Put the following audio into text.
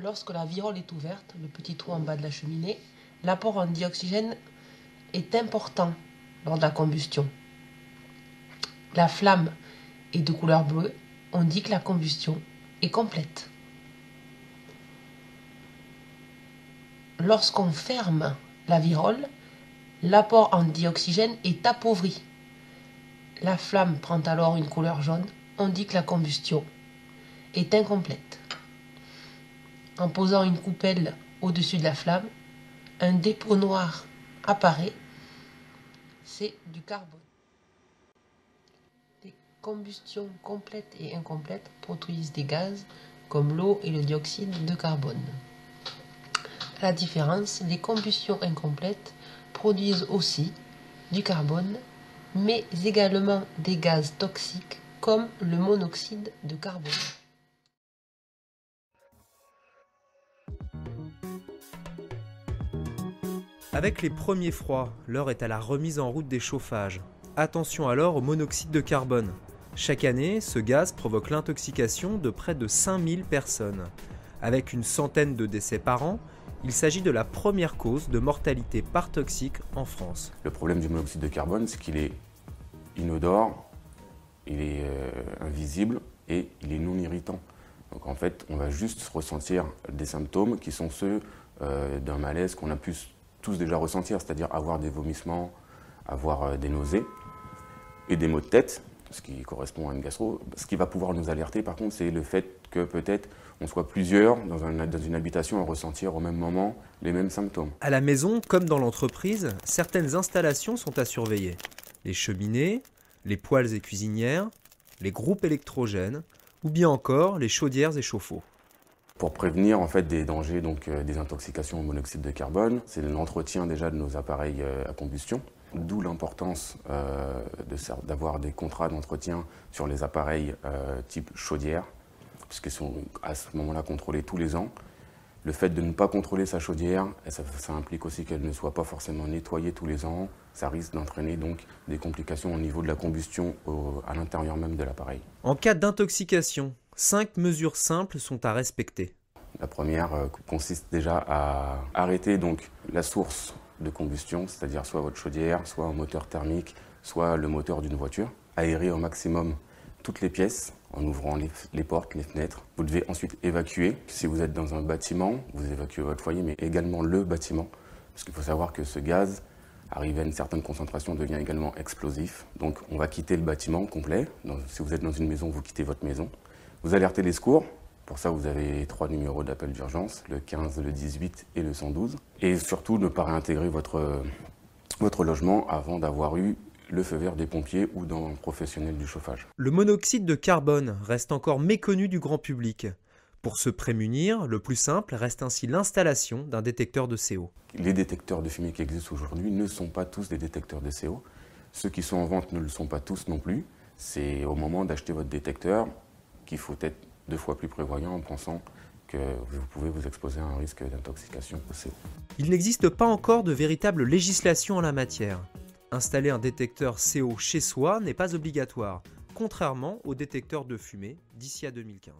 Lorsque la virole est ouverte, le petit trou en bas de la cheminée, l'apport en dioxygène est important lors de la combustion. La flamme est de couleur bleue, on dit que la combustion est complète. Lorsqu'on ferme la virole, l'apport en dioxygène est appauvri. La flamme prend alors une couleur jaune, on dit que la combustion est incomplète. En posant une coupelle au-dessus de la flamme, un dépôt noir apparaît, c'est du carbone. Les combustions complètes et incomplètes produisent des gaz comme l'eau et le dioxyde de carbone. À la différence, les combustions incomplètes produisent aussi du carbone, mais également des gaz toxiques comme le monoxyde de carbone. Avec les premiers froids, l'heure est à la remise en route des chauffages. Attention alors au monoxyde de carbone. Chaque année, ce gaz provoque l'intoxication de près de 5000 personnes. Avec une centaine de décès par an, il s'agit de la première cause de mortalité par toxique en France. Le problème du monoxyde de carbone, c'est qu'il est inodore, il est invisible et il est non irritant. Donc en fait, on va juste ressentir des symptômes qui sont ceux d'un malaise qu'on a pu tous déjà ressentir, c'est-à-dire avoir des vomissements, avoir des nausées et des maux de tête, ce qui correspond à une gastro. Ce qui va pouvoir nous alerter par contre, c'est le fait que peut-être on soit plusieurs dans une habitation à ressentir au même moment les mêmes symptômes. À la maison, comme dans l'entreprise, certaines installations sont à surveiller. Les cheminées, les poêles et cuisinières, les groupes électrogènes, ou bien encore les chaudières et chauffe-eau. Pour prévenir en fait des dangers, donc des intoxications au monoxyde de carbone, c'est l'entretien déjà de nos appareils à combustion. D'où l'importance d'avoir des contrats d'entretien sur les appareils type chaudière, puisqu'ils sont à ce moment-là contrôlés tous les ans. Le fait de ne pas contrôler sa chaudière, ça implique aussi qu'elle ne soit pas forcément nettoyée tous les ans. Ça risque d'entraîner donc des complications au niveau de la combustion à l'intérieur même de l'appareil. En cas d'intoxication, 5 mesures simples sont à respecter. La première consiste déjà à arrêter donc la source de combustion, c'est-à-dire soit votre chaudière, soit un moteur thermique, soit le moteur d'une voiture. Aérer au maximum toutes les pièces en ouvrant les portes, les fenêtres. Vous devez ensuite évacuer. Si vous êtes dans un bâtiment, vous évacuez votre foyer, mais également le bâtiment. Parce qu'il faut savoir que ce gaz, arrivé à une certaine concentration, devient également explosif. Donc on va quitter le bâtiment complet. Donc, si vous êtes dans une maison, vous quittez votre maison. Vous alertez les secours. Pour ça, vous avez 3 numéros d'appel d'urgence, le 15, le 18 et le 112. Et surtout, ne pas réintégrer votre logement avant d'avoir eu le feu vert des pompiers ou d'un professionnel du chauffage. Le monoxyde de carbone reste encore méconnu du grand public. Pour se prémunir, le plus simple reste ainsi l'installation d'un détecteur de CO. Les détecteurs de fumée qui existent aujourd'hui ne sont pas tous des détecteurs de CO. Ceux qui sont en vente ne le sont pas tous non plus. C'est au moment d'acheter votre détecteur qu'il faut être 2 fois plus prévoyant en pensant que vous pouvez vous exposer à un risque d'intoxication au CO. Il n'existe pas encore de véritable législation en la matière. Installer un détecteur CO chez soi n'est pas obligatoire, contrairement aux détecteurs de fumée d'ici à 2015.